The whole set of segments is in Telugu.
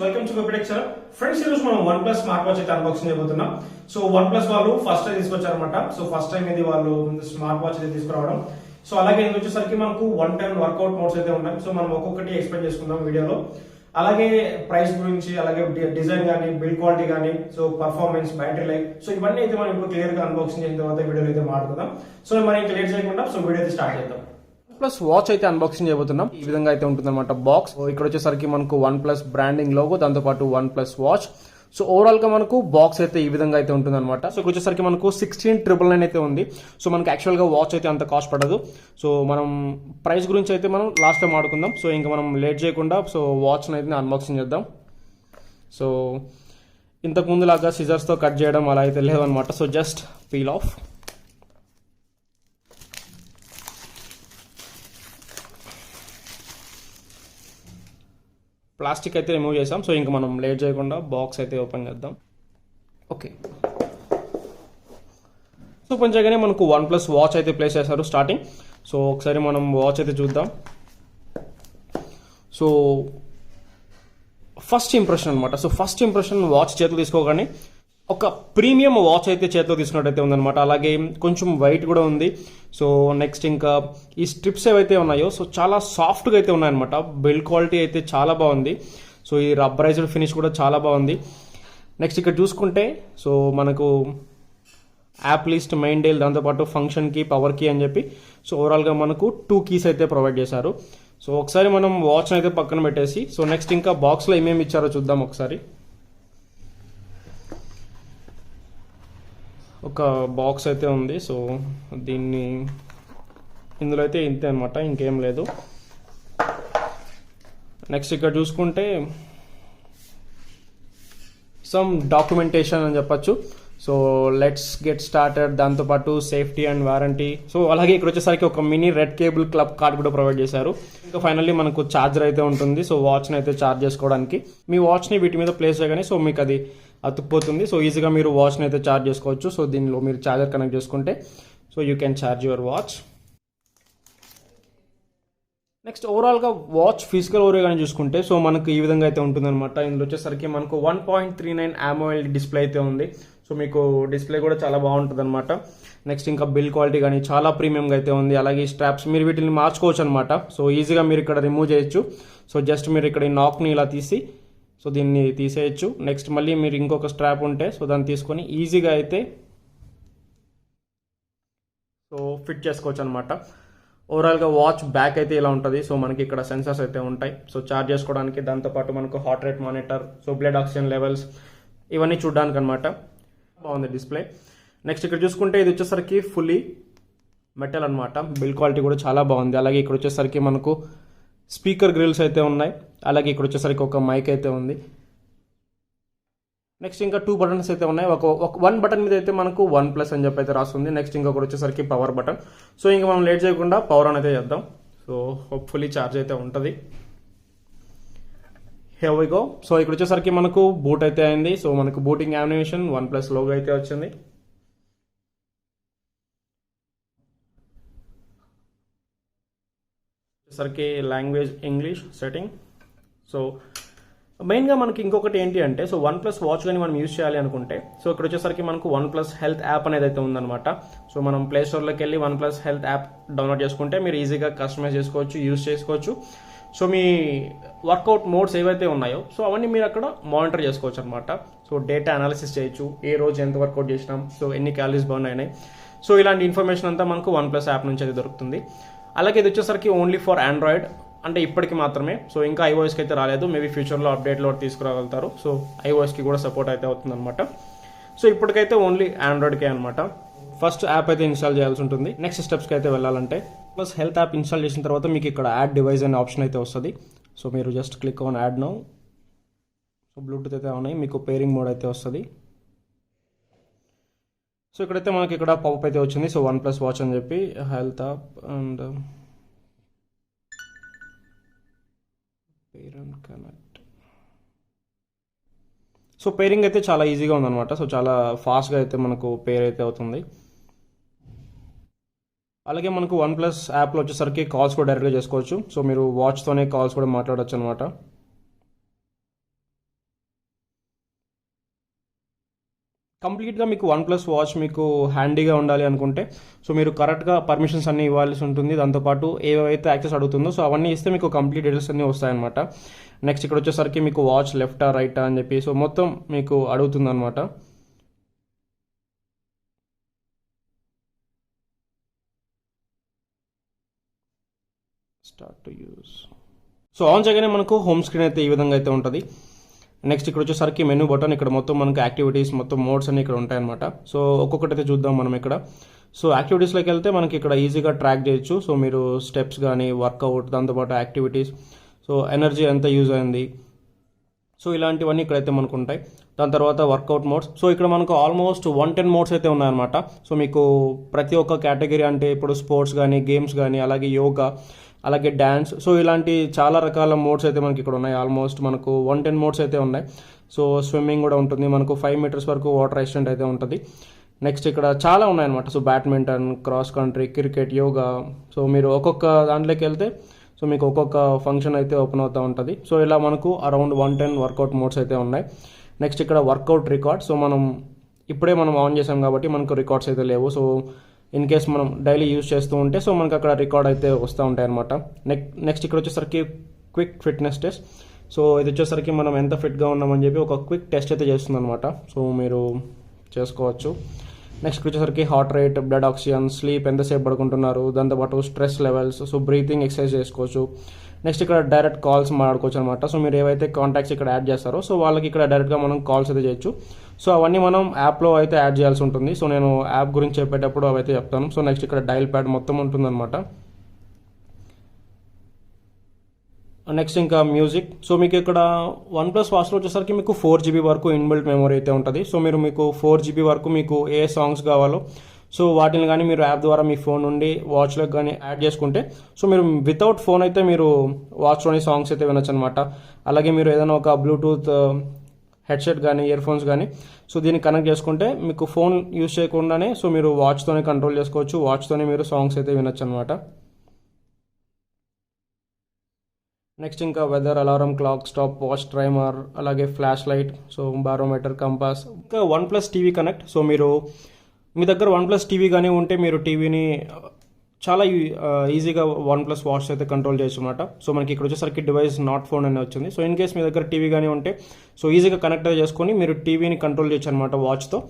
Welcome to వెబ్డెక్చర్ friends. ఈరోజు మనం వన్ ప్లస్ స్మార్ట్ వాచ్ అయితే అన్బాక్సింగ్ చేయబోతున్నాం. సో వన్ ప్లస్ వాళ్ళు ఫస్ట్ టైం తీసుకొచ్చారనమాట. సో ఫస్ట్ టైం ఇది వాళ్ళు స్మార్ట్ వాచ్ అయితే తీసుకురావడం. సో అలాగే ఇది వచ్చేసరికి మనకు 1 టైం వర్కౌట్ మోడ్స్ అయితే ఉన్నాయి. సో మనం ఒక్కొక్కటి ఎక్స్ప్లెయిన్ చేసుకుందాం వీడియోలో. అలాగే ప్రైస్ గురించి, అలాగే డిజైన్ కానీ, బిల్డ్ క్వాలిటీ కానీ, so performance, battery life, so ఇవన్నీ అయితే మనం ఇప్పుడు క్లియర్ గా అన్బాక్సింగ్ చేసిన తర్వాత వీడియోలో అయితే మాట్లాడుకుందాం. సో మనం ఇంకా లేట్ చేయకుండా సో వీడియో అయితే స్టార్ట్ చేద్దాం. ప్లస్ వాచ్ అయితే అన్బాక్సింగ్ చేయబోతున్నాం. ఈ విధంగా అయితే ఉంటుంది అనమాట బాక్స్. ఇక్కడ వచ్చేసరికి మనకు వన్ ప్లస్ బ్రాండింగ్ లోగో, దాంతో పాటు one plus watch. So overall గా మనకు బాక్స్ అయితే ఈ విధంగా అయితే ఉంటుంది అనమాట. సో ఇక్కడ వచ్చేసరికి మనకు 16,999 అయితే ఉంది. సో మనకి యాక్చువల్ గా వాచ్ అయితే అంత కాస్ట్ పడదు. సో మనం ప్రైస్ గురించి అయితే మనం లాస్ట్ లో మాట్లాడుకుందాం. సో ఇంకా మనం లేట్ చేయకుండా సో వాచ్ అయితే అన్బాక్సింగ్ చేద్దాం. సో ఇంతకు ముందు లాగా సిజర్స్ తో కట్ చేయడం అలా అయితే లేదనమాట. So just peel off. Plastic అయితే రిమూవ్ చేసాం. సో ఇంకా మనం లేట్ చేయకుండా బాక్స్ అయితే ఓపెన్ చేద్దాం. ఓకే, సో ఓపెన్ చేయగానే మనకు వన్ ప్లస్ వాచ్ అయితే ప్లేస్ చేశారు స్టార్టింగ్. సో ఒకసారి మనం వాచ్ అయితే చూద్దాం. సో ఫస్ట్ ఇంప్రెషన్ అనమాట. సో ఫస్ట్ ఇంప్రెషన్ వాచ్ చేతిలో తీసుకోగానే ఒక ప్రీమియం వాచ్ అయితే చేతిలో తీసుకున్నట్టయితే ఉందన్నమాట. అలాగే కొంచెం వైట్ కూడా ఉంది. సో నెక్స్ట్ ఇంకా ఈ స్ట్రిప్స్ ఏవైతే ఉన్నాయో సో చాలా సాఫ్ట్గా అయితే ఉన్నాయన్నమాట. బిల్డ్ క్వాలిటీ అయితే చాలా బాగుంది. సో ఈ రబ్బరైజ్డ్ ఫినిష్ కూడా చాలా బాగుంది. నెక్స్ట్ ఇక్కడ చూసుకుంటే సో మనకు యాప్ లిస్ట్, మెయిన్ డైల్, దాంతోపాటు ఫంక్షన్ కీ, పవర్ కీ అని చెప్పి సో ఓవరాల్గా మనకు 2 కీస్ అయితే ప్రొవైడ్ చేశారు. సో ఒకసారి మనం వాచ్ అయితే పక్కన పెట్టేసి సో నెక్స్ట్ ఇంకా బాక్స్లో ఏమేమి ఇచ్చారో చూద్దాం ఒకసారి. ఒక బాక్స్ అయితే ఉంది. సో దీన్ని ఇందులో అయితే ఇంతే అనమాట, ఇంకేం లేదు. నెక్స్ట్ ఇక్కడ చూసుకుంటే సమ్ డాక్యుమెంటేషన్ అని చెప్పచ్చు. సో లెట్స్ గెట్ స్టార్టెడ్, దాంతోపాటు సేఫ్టీ అండ్ వారంటీ. సో అలాగే ఇక్కడ వచ్చేసరికి ఒక mini red cable club card కూడా ప్రొవైడ్ చేశారు. ఇంకా ఫైనల్లీ మనకు ఛార్జర్ అయితే ఉంటుంది. సో వాచ్ని అయితే ఛార్జ్ చేసుకోవడానికి మీ వాచ్ని వీటి మీద ప్లేస్ చేయగానే సో మీకు అది అతుక్కుపోతుంది. సో ఈజీగా మీరు వాచ్ని అయితే ఛార్జ్ చేసుకోవచ్చు. సో దీనిలో మీరు ఛార్జర్ కనెక్ట్ చేసుకుంటే so you can charge your watch. Next ఓవరాల్గా వాచ్ ఫిజికల్ ఓవర్ కానీ చూసుకుంటే సో మనకు ఈ విధంగా అయితే ఉంటుందన్నమాట. ఇందులో వచ్చేసరికి మనకు 1.39 AMOLED డిస్ప్లే అయితే ఉంది. సో మీకు డిస్ప్లే కూడా చాలా బాగుంటుంది అనమాట. నెక్స్ట్ ఇంకా బిల్డ్ క్వాలిటీ కానీ చాలా ప్రీమియంగా అయితే ఉంది. అలాగే ఈ స్ట్రాప్స్ మీరు వీటిని మార్చుకోవచ్చు అనమాట. సో ఈజీగా మీరు ఇక్కడ రిమూవ్ చేయొచ్చు. సో జస్ట్ మీరు ఇక్కడ ఈ నాక్ని ఇలా తీసి సో దీన్ని తీసేయచ్చు. నెక్స్ట్ మళ్ళీ మీరు ఇంకొక స్ట్రాప్ ఉంటే సో దాన్ని తీసుకొని ఈజీగా అయితే సో ఫిట్ చేసుకోవచ్చు అనమాట. ఓవరాల్గా వాచ్ బ్యాక్ అయితే ఇలా ఉంటుంది. సో మనకి ఇక్కడ సెన్సర్స్ అయితే ఉంటాయి. సో ఛార్జ్ చేసుకోవడానికి, దాంతోపాటు మనకు heart rate monitor, so blood oxygen levels ఇవన్నీ చూడడానికి అనమాట. బాగుంది డిస్ప్లే. నెక్స్ట్ ఇక్కడ చూసుకుంటే ఇది వచ్చేసరికి ఫుల్లీ మెటల్ అనమాట. బిల్డ్ క్వాలిటీ కూడా చాలా బాగుంది. అలాగే ఇక్కడ వచ్చేసరికి మనకు స్పీకర్ గ్రిల్స్ అయితే ఉన్నాయి. అలాగే ఇక్కడ వచ్చేసరికి ఒక మైక్ అయితే ఉంది. నెక్స్ట్ ఇంకా 2 బటన్స్ అయితే ఉన్నాయి. ఒక 1 బటన్ మీద అయితే మనకు వన్ ప్లస్ అని చెప్పి అయితే రాస్తుంది. నెక్స్ట్ ఇంకొకటి వచ్చేసరికి పవర్ బటన్. సో ఇంకా మనం లేట్ చేయకుండా పవర్ ఆన్ అయితే చేద్దాం. సో హోప్ఫుల్లీ ఛార్జ్ అయితే ఉంటుంది. Here we go. సో ఇక్కడ వచ్చేసరికి మనకు బూట్ అయితే అయింది. సో మనకు booting animation, one plus logo అయితే వచ్చింది. వచ్చేసరికి లాంగ్వేజ్ ఇంగ్లీష్ సెట్టింగ్. సో మెయిన్గా మనకి ఇంకొకటి ఏంటి అంటే సో వన్ ప్లస్ వాచ్ కానీ మనం యూజ్ చేయాలి అనుకుంటే సో ఇక్కడ వచ్చేసరికి మనకు వన్ ప్లస్ హెల్త్ యాప్ అనేది అయితే ఉందన్నమాట. సో మనం ప్లే స్టోర్లోకి వెళ్ళి one plus health app download చేసుకుంటే మీరు ఈజీగా కస్టమైజ్ చేసుకోవచ్చు, యూజ్ చేసుకోవచ్చు. సో మీ వర్కౌట్ మోడ్స్ ఏవైతే ఉన్నాయో సో అవన్నీ మీరు అక్కడ మానిటర్ చేసుకోవచ్చు అనమాట. సో డేటా అనాలిసిస్ చేయొచ్చు, ఏ రోజు ఎంత వర్కౌట్ చేసినాం, సో ఎన్ని క్యాలరీస్ బర్న్ అయినాయి. సో ఇలాంటి ఇన్ఫర్మేషన్ అంతా మనకు వన్ ప్లస్ యాప్ నుంచి అయితే దొరుకుతుంది. అలాగే ఇది వచ్చేసరికి ఓన్లీ ఫర్ ఆండ్రాయిడ్, అంటే ఇప్పటికి మాత్రమే. సో ఇంకా ఐఓఎస్కి అయితే రాలేదు. మేబీ ఫ్యూచర్లో అప్డేట్లో తీసుకురాగలుగుతారు. సో ఐఓఎస్కి కూడా సపోర్ట్ అయితే అవుతుందన్నమాట. సో ఇప్పటికైతే ఓన్లీ ఆండ్రాయిడ్కే అనమాట. ఫస్ట్ యాప్ అయితే ఇన్స్టాల్ చేయాల్సి ఉంటుంది. నెక్స్ట్ స్టెప్స్కి అయితే వెళ్ళాలంటే ప్లస్ హెల్త్ యాప్ ఇన్స్టాల్ చేసిన తర్వాత మీకు ఇక్కడ యాడ్ డివైస్ అనే ఆప్షన్ అయితే వస్తుంది. సో మీరు just click on add now. So Bluetooth అయితే ఉన్నాయి, మీకు పేరింగ్ మోడ్ అయితే వస్తుంది. సో ఇక్కడైతే మనకి ఇక్కడ పాపప్ అయితే వచ్చింది. సో వన్ ప్లస్ వాచ్ అని చెప్పి health app and connect. So pairing అయితే చాలా ఈజీగా ఉందన్నమాట. సో చాలా ఫాస్ట్గా అయితే మనకు పేర్ అయితే అవుతుంది. అలాగే మనకు వన్ ప్లస్ యాప్లో వచ్చేసరికి కాల్స్ కూడా డైరెక్ట్గా చేసుకోవచ్చు. సో మీరు వాచ్తోనే కాల్స్ కూడా మాట్లాడవచ్చు అనమాట. కంప్లీట్గా మీకు వన్ ప్లస్ వాచ్ మీకు హ్యాండీగా ఉండాలి అనుకుంటే సో మీరు కరెక్ట్గా పర్మిషన్స్ అన్నీ ఇవ్వాల్సి ఉంటుంది. దాంతోపాటు ఏవైతే యాక్సెస్ అడుగుతుందో సో అవన్నీ ఇస్తే మీకు కంప్లీట్ డీటెయిల్స్ అన్నీ వస్తాయన్నమాట. నెక్స్ట్ ఇక్కడ వచ్చేసరికి మీకు వాచ్ లెఫ్టా రైటా అని చెప్పి సో మొత్తం మీకు అడుగుతుంది అనమాట. Start to use. So on చేయగానే మనకు హోమ్ స్క్రీన్ అయితే ఈ విధంగా అయితే ఉంటుంది. నెక్స్ట్ ఇక్కడ వచ్చేసరికి మెనూ బటన్, ఇక్కడ మొత్తం మనకు యాక్టివిటీస్ మొత్తం మోడ్స్ అన్ని ఇక్కడ ఉంటాయన్నమాట. సో ఒక్కొక్కటి అయితే చూద్దాం మనం ఇక్కడ. సో యాక్టివిటీస్లోకి వెళ్తే మనకి ఇక్కడ ఈజీగా ట్రాక్ చేయొచ్చు. సో మీరు స్టెప్స్ కానీ వర్కౌట్, దాంతోపాటు యాక్టివిటీస్, సో ఎనర్జీ ఎంత యూజ్ అయింది, సో ఇలాంటివన్నీ ఇక్కడైతే మనకు ఉంటాయి. దాని తర్వాత వర్కౌట్ మోడ్స్. సో ఇక్కడ మనకు ఆల్మోస్ట్ 110 మోడ్స్ అయితే ఉన్నాయన్నమాట. సో మీకు ప్రతి ఒక్క కేటగిరీ అంటే ఇప్పుడు స్పోర్ట్స్ కానీ గేమ్స్ కానీ అలాగే యోగా అలాగే డ్యాన్స్, సో ఇలాంటి చాలా రకాల మోడ్స్ అయితే మనకి ఇక్కడ ఉన్నాయి. ఆల్మోస్ట్ మనకు 110 మోడ్స్ అయితే ఉన్నాయి. సో స్విమ్మింగ్ కూడా ఉంటుంది, మనకు 5 మీటర్స్ వరకు వాటర్ రెసిస్టెంట్ అయితే ఉంటుంది. నెక్స్ట్ ఇక్కడ చాలా ఉన్నాయన్నమాట. So badminton, cross country, cricket, yoga, so మీరు ఒక్కొక్క దాంట్లోకి వెళ్తే సో మీకు ఒక్కొక్క ఫంక్షన్ అయితే ఓపెన్ అవుతూ ఉంటుంది. సో ఇలా మనకు అరౌండ్ 110 వర్కౌట్ మోడ్స్ అయితే ఉన్నాయి. నెక్స్ట్ ఇక్కడ వర్కౌట్ రికార్డ్. సో ఇప్పుడే మనం ఆన్ చేసాం కాబట్టి మనకు రికార్డ్స్ అయితే లేవు. సో ఇన్ కేస్ మనం డైలీ యూజ్ చేస్తూ ఉంటే సో మనకు అక్కడ రికార్డ్ అయితే వస్తూ ఉంటాయి అనమాట. నెక్స్ట్ ఇక్కడ వచ్చేసరికి క్విక్ ఫిట్నెస్ టెస్ట్. సో ఇది వచ్చేసరికి మనం ఎంత ఫిట్గా ఉన్నామని చెప్పి ఒక క్విక్ టెస్ట్ అయితే చేస్తుంది అనమాట. సో మీరు చేసుకోవచ్చు. నెక్స్ట్ వచ్చేసరికి heart rate, blood oxygen, sleep ఎంతసేపు పడుకుంటున్నారు, దాంతోపాటు stress levels, so breathing exercise చేసుకోవచ్చు. నెక్స్ట్ ఇక్కడ డైరెక్ట్ కాల్స్ మాట్లాడుకోవచ్చు అనమాట. సో మీరు ఏవైతే కాంటాక్ట్స్ ఇక్కడ యాడ్ చేస్తారో సో వాళ్ళకి ఇక్కడ డైరెక్ట్గా మనం కాల్స్ అయితే చేయొచ్చు. సో అవన్నీ మనం యాప్లో అయితే యాడ్ చేయాల్సి ఉంటుంది. సో నేను యాప్ గురించి చెప్పేటప్పుడు అవైతే చెప్తాను. సో నెక్స్ట్ ఇక్కడ డైల్ ప్యాడ్ మొత్తం ఉంటుందన్నమాట. నెక్స్ట్ ఇంకా మ్యూజిక్. సో మీకు ఇక్కడ వన్ ప్లస్ వాచ్లో వచ్చేసరికి మీకు 4GB వరకు ఇన్బిల్ట్ మెమరీ అయితే ఉంటుంది. సో మీకు 4GB వరకు మీకు ఏ సాంగ్స్ కావాలో సో వాటిని కానీ మీరు యాప్ ద్వారా మీ ఫోన్ నుండి వాచ్లోకి కానీ యాడ్ చేసుకుంటే సో మీరు వితౌట్ ఫోన్ అయితే మీరు వాచ్లోని సాంగ్స్ అయితే వినొచ్చు అనమాట. అలాగే మీరు ఏదైనా ఒక బ్లూటూత్ హెడ్సెట్ కానీ ఇయర్ ఫోన్స్ కానీ సో దీన్ని కనెక్ట్ చేసుకుంటే మీకు ఫోన్ యూజ్ చేయకుండానే సో మీరు వాచ్తోనే కంట్రోల్ చేసుకోవచ్చు. వాచ్తోనే మీరు సాంగ్స్ అయితే వినొచ్చు అనమాట. నెక్స్ట్ ఇంకా weather, alarm clock, stop watch, timer, అలాగే flash light, so barometer, compass, ఇంకా one plus TV connect. So మీ దగ్గర వన్ ప్లస్ టీవీ కానీ ఉంటే మీరు టీవీని చాలా ఈజీగా వన్ ప్లస్ వాచ్ అయితే కంట్రోల్ చేయొచ్చు అనమాట. సో మనకి ఇక్కడ వచ్చేసరికి డివైస్ నాట్ ఫోన్ అనేది వచ్చింది. సో ఇన్ కేస్ మీ దగ్గర టీవీ కానీ ఉంటే సో ఈజీగా కనెక్ట్ చేసుకొని మీరు టీవీని కంట్రోల్ చేయొచ్చు అనమాట వాచ్తో.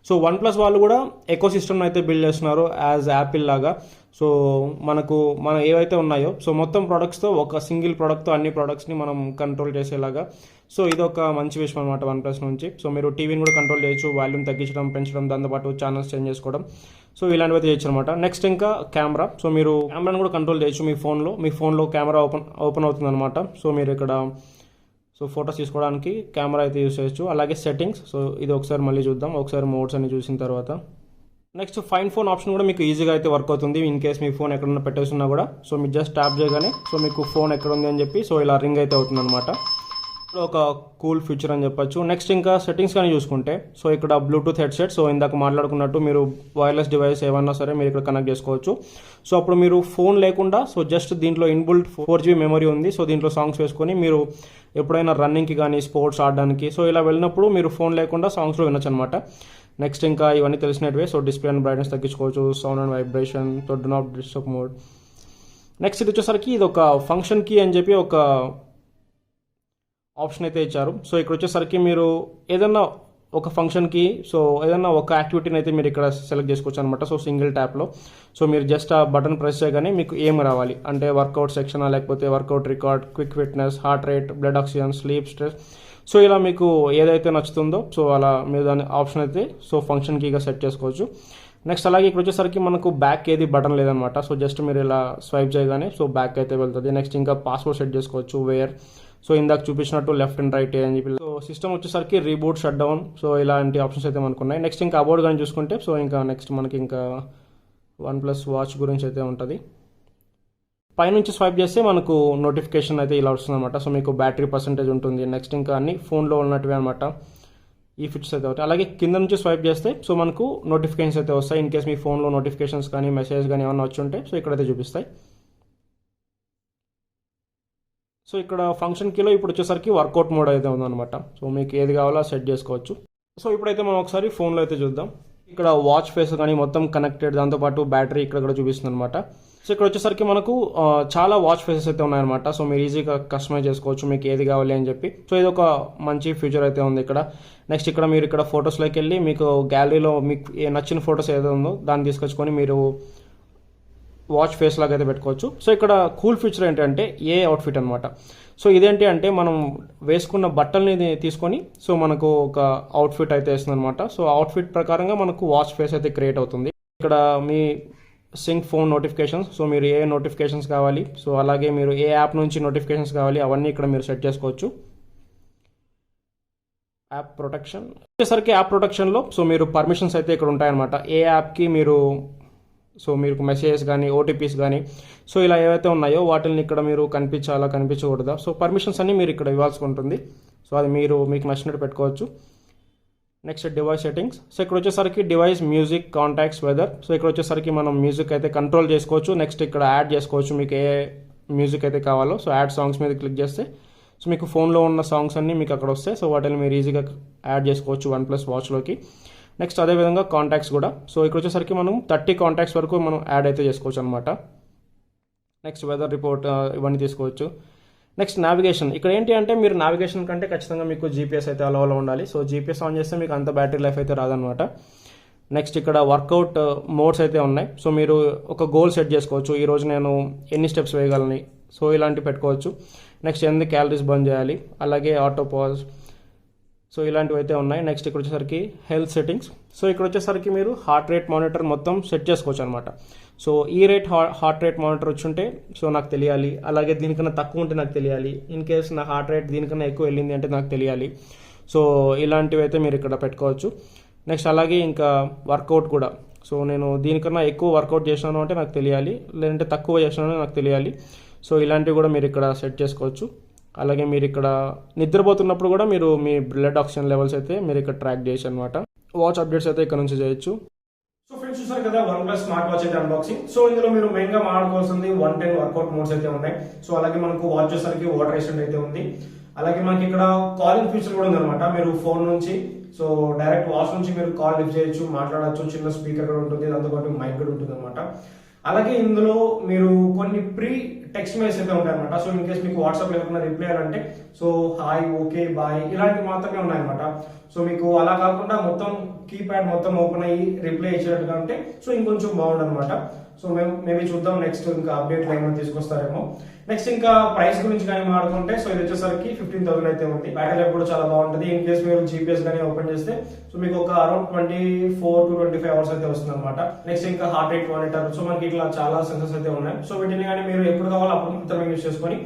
సో వన్ ప్లస్ వాళ్ళు కూడా ఎకో సిస్టమ్ అయితే బిల్డ్ చేస్తున్నారు యాజ్ యాపిల్ లాగా. సో మన ఏవైతే ఉన్నాయో సో మొత్తం ప్రోడక్ట్స్తో ఒక సింగిల్ ప్రోడక్ట్తో అన్ని ప్రోడక్ట్స్ని మనం కంట్రోల్ చేసేలాగా. సో ఇదొక మంచి విషయం అనమాట వన్ ప్లస్ నుంచి. సో మీరు టీవీని కూడా కంట్రోల్ చేయొచ్చు, వాల్యూమ్ తగ్గించడం, పెంచడం, దాంతోపాటు ఛానల్స్ చేంజ్ చేసుకోవడం, సో ఇలాంటివి అయితే చేయొచ్చు అనమాట. నెక్స్ట్ ఇంకా కెమెరా. సో మీరు కెమెరాని కూడా కంట్రోల్ చేయొచ్చు మీ ఫోన్లో కెమెరా ఓపెన్ అవుతుంది అనమాట. సో మీరు ఇక్కడ సో ఫొటోస్ తీసుకోవడానికి కెమెరా అయితే యూస్ చేయొచ్చు. అలాగే సెట్టింగ్స్. సో ఇది ఒకసారి మళ్ళీ చూద్దాం, ఒకసారి మోడ్స్ అన్ని చూసిన తర్వాత. నెక్స్ట్ ఫైన్ ఫోన్ ఆప్షన్ కూడా మీకు ఈజీగా అయితే వర్క్ అవుతుంది. ఇన్ కేస్ మీ ఫోన్ ఎక్కడన్నా పెట్టేస్తున్నా కూడా సో మీరు జస్ట్ ట్యాప్ చేయగానే సో మీకు ఫోన్ ఎక్కడ ఉంది అని చెప్పి సో ఇలా రింగ్ అయితే అవుతుంది అనమాట. ఒక కూల్ ఫీచర్ అని చెప్పొచ్చు. నెక్స్ట్ ఇంకా సెట్టింగ్స్ కానీ చూసుకుంటే సో ఇక్కడ బ్లూటూత్ హెడ్సెట్. సో ఇందాక మాట్లాడుకున్నట్టు మీరు వైర్లెస్ డివైస్ ఏమన్నా సరే మీరు ఇక్కడ కనెక్ట్ చేసుకోవచ్చు. సో అప్పుడు మీరు ఫోన్ లేకుండా సో జస్ట్ దీంట్లో ఇన్బుల్ట్ 4GB మెమరీ ఉంది. సో దీంట్లో సాంగ్స్ వేసుకొని మీరు ఎప్పుడైనా రన్నింగ్కి కానీ స్పోర్ట్స్ ఆడడానికి సో ఇలా వెళ్ళినప్పుడు మీరు ఫోన్ లేకుండా సాంగ్స్లో వినొచ్చు అనమాట. నెక్స్ట్ ఇంకా ఇవన్నీ తెలిసినట్టువే. సో డిస్ప్లే అండ్ బ్రైట్నెస్ తగ్గించుకోవచ్చు, sound and vibration, so do not disturb mode. Next ఇది వచ్చేసరికి ఇది ఒక ఫంక్షన్ కీ అని చెప్పి ఒక ఆప్షన్ అయితే ఇచ్చారు. సో ఇక్కడ వచ్చేసరికి మీరు ఏదన్నా ఒక ఫంక్షన్కి సో ఏదన్నా ఒక యాక్టివిటీని అయితే మీరు ఇక్కడ సెలెక్ట్ చేసుకోవచ్చు అనమాట. సో సింగిల్ ట్యాప్లో సో మీరు జస్ట్ ఆ బటన్ ప్రెస్ చేయగానే మీకు ఏం రావాలి అంటే వర్కౌట్ సెక్షనా, లేకపోతే workout record, quick fitness, heart rate, blood oxygen, sleep, stress, so ఇలా మీకు ఏదైతే నచ్చుతుందో సో అలా మీరు దాని ఆప్షన్ అయితే సో ఫంక్షన్ కీగా సెట్ చేసుకోవచ్చు. నెక్స్ట్ అలాగే ఇక్కడ వచ్చేసరికి మనకు బ్యాక్ ఏది బటన్ లేదనమాట. సో జస్ట్ మీరు ఇలా స్వైప్ చేయగానే సో బ్యాక్ అయితే వెళ్తుంది. నెక్స్ట్ ఇంకా పాస్వర్డ్ సెట్ చేసుకోవచ్చు, వేర్, సో ఇందాక చూపించినట్టు లెఫ్ట్ అండ్ రైట్ అని చెప్పి. సో సిస్టమ్ వచ్చేసరికి రీబూట్, షట్ డౌన్, సో ఇలాంటి ఆప్షన్స్ అయితే మనకు ఉన్నాయి. నెక్స్ట్ ఇంకా అబౌట్ కానీ చూసుకుంటే సో ఇంకా నెక్స్ట్ మనకి ఇంకా వన్ ప్లస్ వాచ్ గురించి అయితే ఉంటుంది. పైనుంచి స్వైప్ చేస్తే మనకు నోటిఫికేషన్ అయితే ఇలా వస్తుంది అనమాట. సో మీకు బ్యాటరీ పర్సెంటేజ్ ఉంటుంది. నెక్స్ట్ ఇంకా అన్ని ఫోన్లో ఉన్నట్టువే అనమాట ఈ ఫీచర్స్ అయితే అవుతాయి. అలాగే కింద నుంచి స్వైప్ చేస్తే సో మనకు నోటిఫికేషన్స్ అయితే వస్తాయి. ఇన్ కేస్ మీ ఫోన్లో నోటిఫికేషన్స్ కానీ మెసేజ్ కానీ ఏమన్నా వచ్చి ఉంటే సో ఇక్కడైతే చూపిస్తాయి. సో ఇక్కడ ఫంక్షన్ కీలో ఇప్పుడు వచ్చేసరికి వర్కౌట్ మోడ్ అయితే ఉందన్నమాట. సో మీకు ఏది కావాలో సెట్ చేసుకోవచ్చు. సో ఇప్పుడైతే మనం ఒకసారి ఫోన్లో అయితే చూద్దాం. ఇక్కడ వాచ్ ఫేస్ కానీ మొత్తం కనెక్టెడ్, దాంతోపాటు బ్యాటరీ ఇక్కడ కూడా చూపిస్తుంది అనమాట. సో ఇక్కడ వచ్చేసరికి మనకు చాలా వాచ్ ఫేసెస్ అయితే ఉన్నాయన్నమాట. సో మీరు ఈజీగా కస్టమైజ్ చేసుకోవచ్చు మీకు ఏది కావాలి అని చెప్పి. సో ఇది ఒక మంచి ఫీచర్ అయితే ఉంది ఇక్కడ. నెక్స్ట్ ఇక్కడ మీరు ఇక్కడ ఫొటోస్లోకి వెళ్ళి మీకు గ్యాలరీలో మీకు నచ్చిన ఫొటోస్ ఏదో ఉందో దాన్ని తీసుకొచ్చుకొని మీరు వాచ్ ఫేస్ లాగా అయితే పెట్టుకోవచ్చు. సో ఇక్కడ కూల్ ఫీచర్ ఏంటంటే ఏ అవుట్ఫిట్ అనమాట. సో ఇదేంటి అంటే మనం వేసుకున్న బట్టల్ని తీసుకొని సో మనకు ఒక అవుట్ఫిట్ అయితే వేస్తుంది అనమాట. సో అవుట్ఫిట్ ప్రకారంగా మనకు వాచ్ ఫేస్ అయితే క్రియేట్ అవుతుంది. ఇక్కడ మీ సింక్ ఫోన్ నోటిఫికేషన్స్, సో మీరు ఏ నోటిఫికేషన్స్ కావాలి, సో అలాగే మీరు ఏ యాప్ నుంచి నోటిఫికేషన్స్ కావాలి అవన్నీ ఇక్కడ మీరు సెట్ చేసుకోవచ్చు. యాప్ ప్రొటెక్షన్ వచ్చేసరికి యాప్ ప్రొటెక్షన్లో సో మీరు పర్మిషన్స్ అయితే ఇక్కడ ఉంటాయన్నమాట. ఏ యాప్కి మీరు సో మీకు మెసేజెస్ కానీ ఓటీపీస్ కానీ సో ఇలా ఏవైతే ఉన్నాయో వాటిని ఇక్కడ మీరు కనిపించాలా కనిపించకూడదా సో పర్మిషన్స్ అన్ని మీరు ఇక్కడ ఇవ్వాల్సి ఉంటుంది. సో అది మీరు మీకు నచ్చినట్టు పెట్టుకోవచ్చు. Next device settings. సో ఇక్కడ వచ్చేసరికి device, music, contacts, weather. So ఇక్కడ వచ్చేసరికి మనం మ్యూజిక్ అయితే కంట్రోల్ చేసుకోవచ్చు. నెక్స్ట్ ఇక్కడ యాడ్ చేసుకోవచ్చు మీకు ఏ మ్యూజిక్ అయితే కావాలో. సో యాడ్ సాంగ్స్ మీద క్లిక్ చేస్తే సో మీకు ఫోన్లో ఉన్న సాంగ్స్ అన్నీ మీకు అక్కడ వస్తాయి. సో వాటిని మీరు ఈజీగా యాడ్ చేసుకోవచ్చు OnePlus వాచ్లోకి. నెక్స్ట్ అదేవిధంగా కాంటాక్ట్స్ కూడా. సో ఇక్కడ వచ్చేసరికి మనం 30 కాంటాక్ట్స్ వరకు మనం యాడ్ అయితే చేసుకోవచ్చు అనమాట. నెక్స్ట్ వెదర్ రిపోర్ట్ ఇవన్నీ తీసుకోవచ్చు. Next navigation. ఇక్కడ ఏంటి అంటే మీరు నావిగేషన్ కంటే ఖచ్చితంగా మీకు జీపీఎస్ అయితే అలో ఉండాలి. సో జీపీఎస్ ఆన్ చేస్తే మీకు అంత బ్యాటరీ లైఫ్ అయితే రాదనమాట. నెక్స్ట్ ఇక్కడ వర్కౌట్ మోడ్స్ అయితే ఉన్నాయి. సో మీరు ఒక గోల్ సెట్ చేసుకోవచ్చు. ఈరోజు నేను ఎన్ని స్టెప్స్ వేయగలని సో ఇలాంటివి పెట్టుకోవచ్చు. నెక్స్ట్ ఎన్ని క్యాలరీస్ బర్న్ చేయాలి, అలాగే ఆటో పాజ్, సో ఇలాంటివి అయితే ఉన్నాయి. నెక్స్ట్ ఇక్కడ వచ్చేసరికి హెల్త్ సెట్టింగ్స్. సో ఇక్కడ వచ్చేసరికి మీరు హార్ట్ రేట్ మానిటర్ మొత్తం సెట్ చేసుకోవచ్చు అనమాట. సో ఈ హార్ట్ రేట్ మానిటర్ వచ్చుంటే సో నాకు తెలియాలి, అలాగే దీనికన్నా తక్కువ ఉంటే నాకు తెలియాలి, ఇన్ కేస్ నా హార్ట్ రేట్ దీనికన్నా ఎక్కువ వెళ్ళింది అంటే నాకు తెలియాలి. సో ఇలాంటివి అయితే మీరు ఇక్కడ పెట్టుకోవచ్చు. నెక్స్ట్ అలాగే ఇంకా వర్కౌట్ కూడా. సో నేను దీనికన్నా ఎక్కువ వర్కౌట్ చేసినాను అంటే నాకు తెలియాలి, లేదంటే తక్కువ చేసినాను నాకు తెలియాలి. సో ఇలాంటివి కూడా మీరు ఇక్కడ సెట్ చేసుకోవచ్చు. అలాగే మీరు ఇక్కడ నిద్రపోతున్నప్పుడు కూడా మీరు మీ బ్లడ్ ఆక్సిజన్ లెవెల్స్ అయితే మీరు ఇక్కడ ట్రాక్ చేయొచ్చు అనమాట. వాచ్ అప్డేట్స్ అయితే ఇక్కడ నుంచి చేయొచ్చు. సో ఫ్రెండ్స్ చూసారు కదా OnePlus స్మార్ట్ వాచ్ అయితే అన్బాక్సింగ్. సో ఇందులో మీరు మెయిన్ గా మాట్లాడుకోవాల్సింది 110 వర్కౌట్ మోడ్స్ అయితే ఉన్నాయి. సో అలాగే మనకు వాచ్ చేసరికి వాటర్ రెసిస్టెంట్ అయితే ఉంది. అలాగే మనకి ఇక్కడ కాలింగ్ ఫీచర్ కూడా ఉంది అనమాట. మీరు ఫోన్ నుంచి సో డైరెక్ట్ వాచ్ నుంచి మీరు కాల్ లిఫ్ట్ చేయొచ్చు, మాట్లాడచ్చు. చిన్న స్పీకర్ కూడా ఉంటుంది, దాంతోపాటు మైక్ కూడా ఉంటుంది అనమాట. అలాగే ఇందులో మీరు కొన్ని ప్రీ టెక్స్ట్ మెసేజ్ అయితే ఉంటాయి అనమాట. సో ఇన్ కేస్ మీకు వాట్సాప్ లో ఏమైనా రిప్లై చేయాలంటే సో హాయ్, ఓకే, బాయ్ ఇలాంటివి మాత్రమే ఉన్నాయన్నమాట. సో మీకు అలా కాకుండా మొత్తం కీప్యాడ్ మొత్తం ఓపెన్ అయ్యి రిప్లై ఇచ్చేటట్టుగా అంటే సో ఇంకొంచెం బాగుండు అనమాట. సో మేబీ చూద్దాం నెక్స్ట్ ఇంకా అప్డేట్లు ఏమైనా తీసుకొస్తారేమో. నెక్స్ట్ ఇంకా ప్రైస్ గురించి కానీ మాట్లాడుకుంటే సో ఇది వచ్చేసరికి 15,000 అయితే ఉంది. బ్యాటరీ లైఫ్ కూడా చాలా బాగుంటుంది. ఇన్ కేస్ మీరు జీపీఎస్ కానీ ఓపెన్ చేస్తే సో మీకు ఒక అరౌండ్ 24 to 25 అవర్స్ అయితే వస్తుంది అనమాట. నెక్స్ట్ ఇంకా హార్ట్ రేట్ మానిటర్. సో మనకి ఇట్లా చాలా సెన్సర్స్ అయితే ఉన్నాయి. సో వీటిని కానీ మీరు ఎప్పుడు కావాలో అప్పుడు మాత్రమే యూజ్ చేసుకొని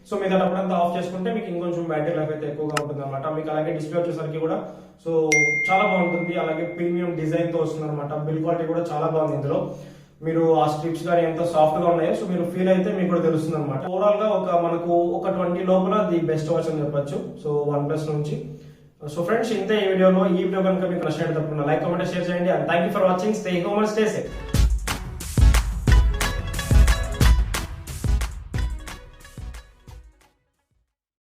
సో మీద అప్పుడంతా ఆఫ్ చేసుకుంటే మీకు ఇంకొంచెం బ్యాటరీ లైఫ్ అయితే ఎక్కువగా ఉంటుంది అనమాట. మీకు అలాగే డిస్ప్లే వచ్చేసరికి కూడా సో చాలా బాగుంటుంది. అలాగే ప్రీమియం డిజైన్ తో వస్తుంది అనమాట. బిల్ క్వాలిటీ కూడా చాలా బాగుంది. ఇందులో మీరు ఆ స్ట్రిప్స్ కానీ ఎంత సాఫ్ట్ గా ఉన్నాయో సో మీరు ఫీల్ అయితే మీకు కూడా తెలుస్తుంది అనమాట. ఓవరాల్ గా మనకు ఒక 20 లోపల ది బెస్ట్ వాచ్ అని చెప్పొచ్చు సో OnePlus నుంచి. సో ఫ్రెండ్స్ ఇంతే ఈ వీడియోలో. ఈ వీడియో కనుక మీకు నచ్చినట్టు తప్పకుండా లైక్, కామెంట్, షేర్ చేయండి. And thank you for watching. Stay home and stay safe.